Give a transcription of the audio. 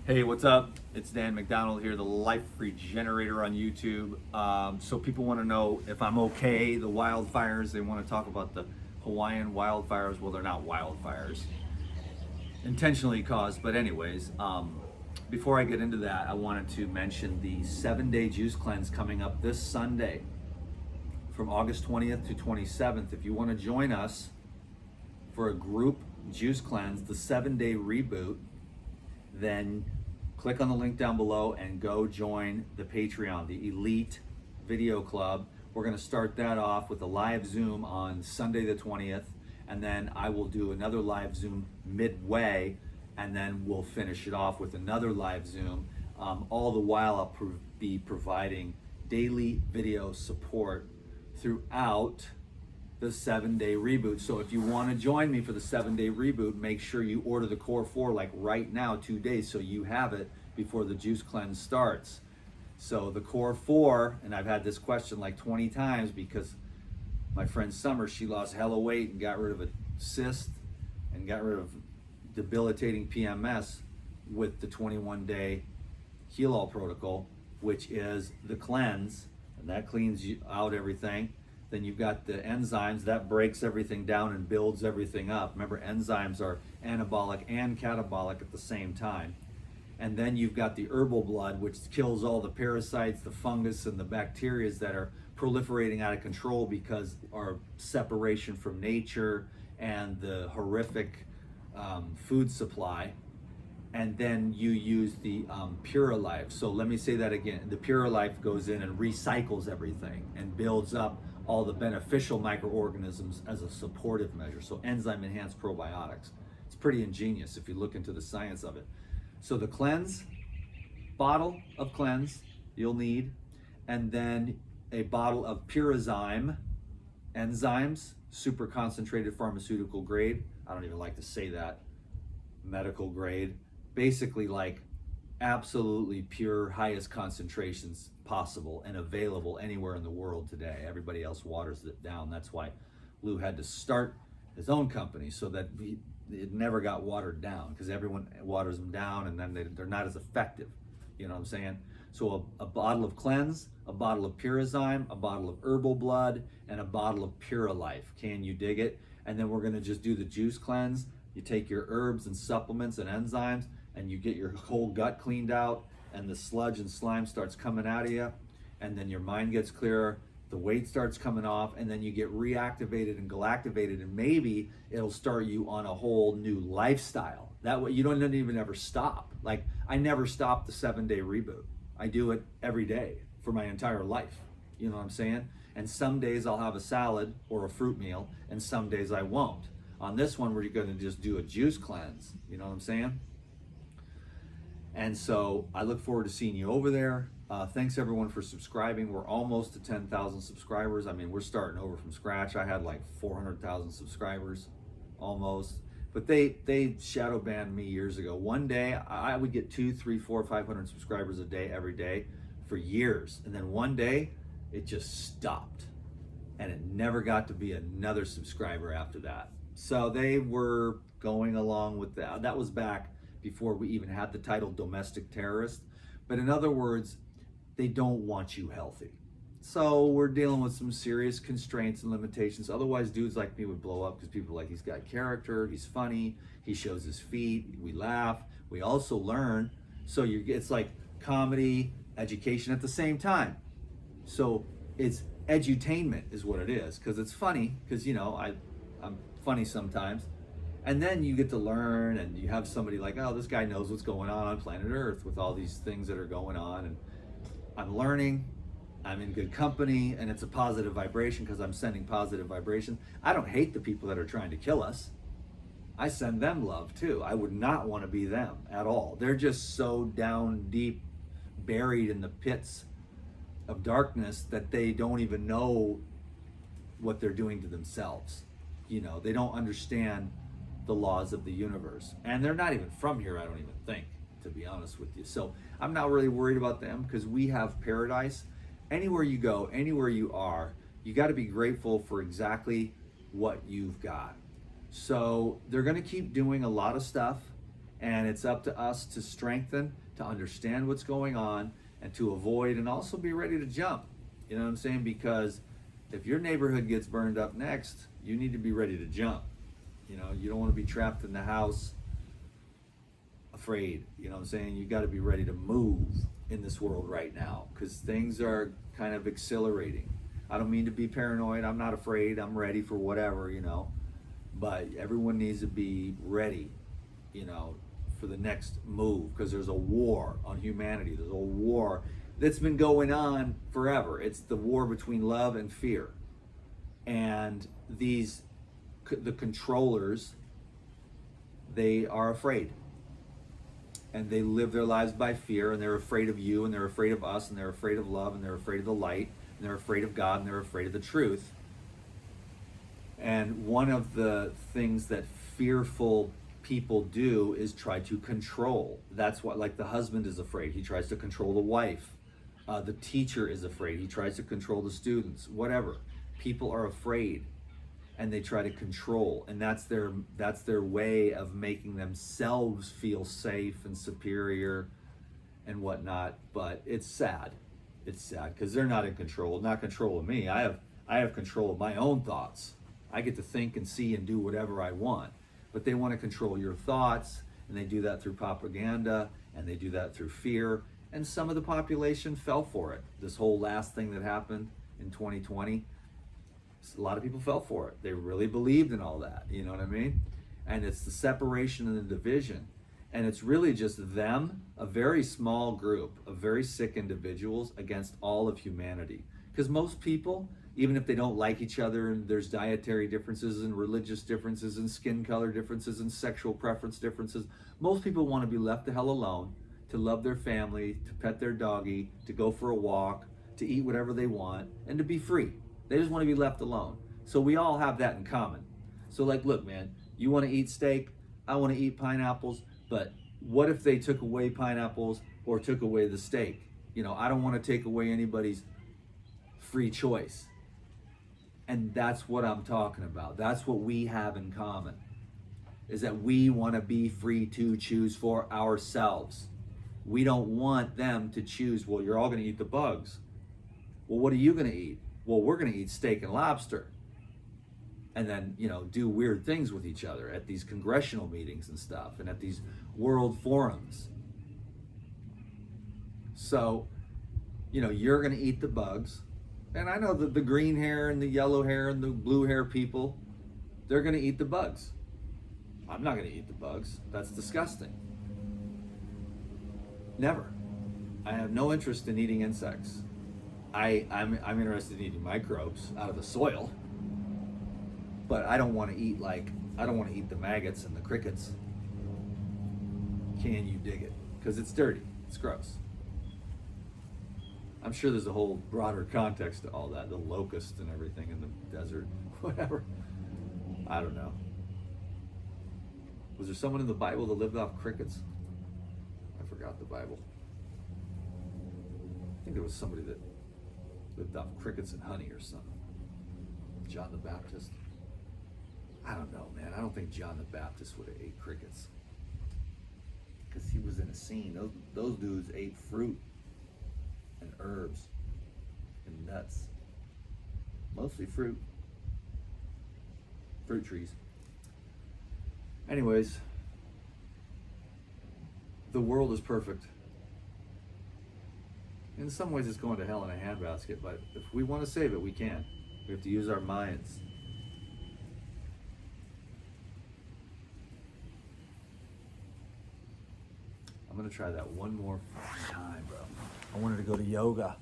Hey, what's up? It's Dan McDonald here, the Life Regenerator on YouTube. So people want to know if I'm okay, the wildfires. They want to talk about the Hawaiian wildfires. Well, they're not wildfires, intentionally caused. But anyways, before I get into that, I wanted to mention the 7-day juice cleanse coming up this Sunday from August 20th to 27th. If you want to join us for a group juice cleanse, the 7-day reboot, then click on the link down below and go join the Patreon, the Elite Video Club. We're going to start that off with a live Zoom on Sunday the 20th, and then I will do another live Zoom midway, and then we'll finish it off with another live Zoom. All the while I'll be providing daily video support throughout the 7-day reboot. So if you want to join me for the 7-day reboot, make sure you order the Core 4 like right now, 2 days, so you have it before the juice cleanse starts. So the Core 4, and I've had this question like 20 times because my friend Summer, she lost hella weight and got rid of a cyst and got rid of debilitating PMS with the 21-day Heal All protocol, which is the cleanse, and that cleans you out everything. Then you've got the enzymes that breaks everything down and builds everything up. Remember, enzymes are anabolic and catabolic at the same time. And then you've got the herbal blood, which kills all the parasites, the fungus, and the bacteria that are proliferating out of control because our separation from nature and the horrific food supply. And then you use the Pure Life. So let me say that again. The Pure Life goes in and recycles everything and builds up all the beneficial microorganisms as a supportive measure. So enzyme enhanced probiotics. It's pretty ingenious if you look into the science of it. So the cleanse, bottle of cleanse you'll need, and then a bottle of Purizyme enzymes, super concentrated pharmaceutical grade. I don't even like to say that, medical grade. Basically like absolutely pure, highest concentrations possible and available anywhere in the world today. Everybody else waters it down. That's why Lou had to start his own company so that it never got watered down, because everyone waters them down and then they're not as effective. You know what I'm saying? So a bottle of cleanse, a bottle of Purizyme, a bottle of herbal blood, and a bottle of Pure Life. Can you dig it? And then we're going to just do the juice cleanse. You take your herbs and supplements and enzymes, and you get your whole gut cleaned out, and the sludge and slime starts coming out of you, and then your mind gets clearer, the weight starts coming off, and then you get reactivated and galactivated, and maybe it'll start you on a whole new lifestyle. That way you don't even ever stop. Like, I never stop the 7-day reboot. I do it every day for my entire life. You know what I'm saying? And some days I'll have a salad or a fruit meal, and some days I won't. On this one, we're going to just do a juice cleanse. You know what I'm saying? And so I look forward to seeing you over there. Thanks everyone for subscribing. We're almost to 10,000 subscribers. I mean, we're starting over from scratch. I had like 400,000 subscribers, almost. But they shadow banned me years ago. One day I would get 2, 3, 4, 500 subscribers a day, every day for years. And then one day it just stopped. And it never got to be another subscriber after that. So they were going along with that. That was back before we even had the title domestic terrorist. But in other words, they don't want you healthy. So we're dealing with some serious constraints and limitations. Otherwise, dudes like me would blow up because people are like, he's got character, he's funny, he shows his feet, we laugh, we also learn. So it's like comedy, education at the same time. So it's edutainment is what it is, because it's funny, because, you know, I'm funny sometimes. And then you get to learn, and you have somebody like, oh, this guy knows what's going on planet Earth with all these things that are going on. And I'm learning, I'm in good company, and it's a positive vibration because I'm sending positive vibration. I don't hate the people that are trying to kill us. I send them love too. I would not want to be them at all. They're just so down deep, buried in the pits of darkness that they don't even know what they're doing to themselves. You know, they don't understand the laws of the universe, and they're not even from here, I don't even think, to be honest with you. So I'm not really worried about them, because we have paradise. Anywhere you go, anywhere you are, you got to be grateful for exactly what you've got. So they're going to keep doing a lot of stuff, And it's up to us to strengthen, to understand what's going on, and to avoid, and also be ready to jump. You know what I'm saying? Because if your neighborhood gets burned up next, you need to be ready to jump. You know, you don't want to be trapped in the house afraid. You know what I'm saying? You got to be ready to move in this world right now, because things are kind of accelerating. I don't mean to be paranoid. I'm not afraid. I'm ready for whatever, you know. But everyone needs to be ready, you know, for the next move, because there's a war on humanity. There's a war that's been going on forever. It's the war between love and fear. And the controllers, they are afraid. And they live their lives by fear, and they're afraid of you, and they're afraid of us, and they're afraid of love, and they're afraid of the light, and they're afraid of God, and they're afraid of the truth. And one of the things that fearful people do is try to control. That's what, like, the husband is afraid. He tries to control the wife. The teacher is afraid. He tries to control the students. Whatever. People are afraid, and they try to control, and that's their way of making themselves feel safe and superior and whatnot. But it's sad. It's sad because they're not in control. Not control of me. I have control of my own thoughts. I get to think and see and do whatever I want. But they want to control your thoughts, and they do that through propaganda, and they do that through fear. And some of the population fell for it. This whole last thing that happened in 2020, a lot of people fell for it. They really believed in all that, you know what I mean? And it's the separation and the division. And it's really just them, a very small group of very sick individuals against all of humanity. Because most people, even if they don't like each other, and there's dietary differences and religious differences and skin color differences and sexual preference differences, most people want to be left the hell alone, to love their family, to pet their doggy, to go for a walk, to eat whatever they want, and to be free. They just want to be left alone. So we all have that in common. So, like, look, man, you want to eat steak, I want to eat pineapples, but what if they took away pineapples or took away the steak? You know, I don't want to take away anybody's free choice. And that's what I'm talking about. That's what we have in common, is that we want to be free to choose for ourselves. We don't want them to choose, well, you're all going to eat the bugs. Well, what are you going to eat? Well, we're going to eat steak and lobster. And then, you know, do weird things with each other at these congressional meetings and stuff, and at these world forums. So, you know, you're going to eat the bugs. And I know that the green hair and the yellow hair and the blue hair people, they're going to eat the bugs. I'm not going to eat the bugs. That's disgusting. Never. I have no interest in eating insects. I'm interested in eating microbes out of the soil, but I don't want to eat the maggots and the crickets. Can you dig it? Because it's dirty. It's gross. I'm sure there's a whole broader context to all that, the locust and everything in the desert, whatever. I don't know. Was there someone in the Bible that lived off crickets? I forgot the Bible. I think there was somebody that lived off crickets and honey or something. John the Baptist. I don't know, man. I don't think John the Baptist would have ate crickets, because he was in a scene. Those dudes ate fruit and herbs and nuts. Mostly fruit. Fruit trees. Anyways, the world is perfect. In some ways it's going to hell in a handbasket, but if we want to save it, we can. We have to use our minds. I'm going to try that one more time, bro. I wanted to go to yoga.